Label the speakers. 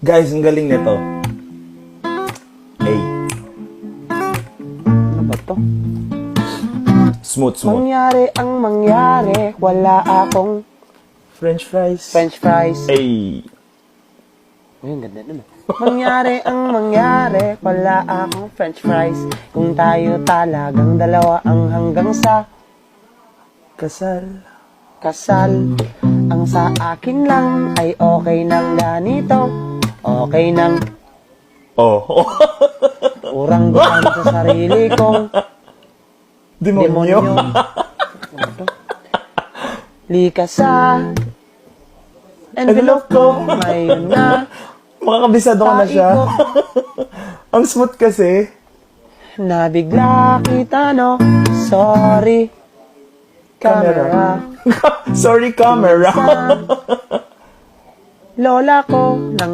Speaker 1: Guys, ang galing nito. Hey.
Speaker 2: Ano ba to?
Speaker 1: Smooth.
Speaker 2: Mangyari ang mangyari, wala akong
Speaker 1: French fries.
Speaker 2: French fries.
Speaker 1: Hey.
Speaker 2: Uy, ang ganda nun. Mangyari ang mangyari, wala akong French fries. Kung tayo talagang dalawa ang hanggang sa
Speaker 1: Kasal.
Speaker 2: ang sa akin lang ay okay nang ganito. Okay nang
Speaker 1: Oh.
Speaker 2: urang dukan sa sarili kong
Speaker 1: Demonyo.
Speaker 2: Ano to? Lika sa envelope ko, ngayon na
Speaker 1: Makakabisado ka na siya. Ang smooth kasi.
Speaker 2: nabigla kita, no? Sorry, camera.
Speaker 1: Sorry, camera.
Speaker 2: Lola ko nang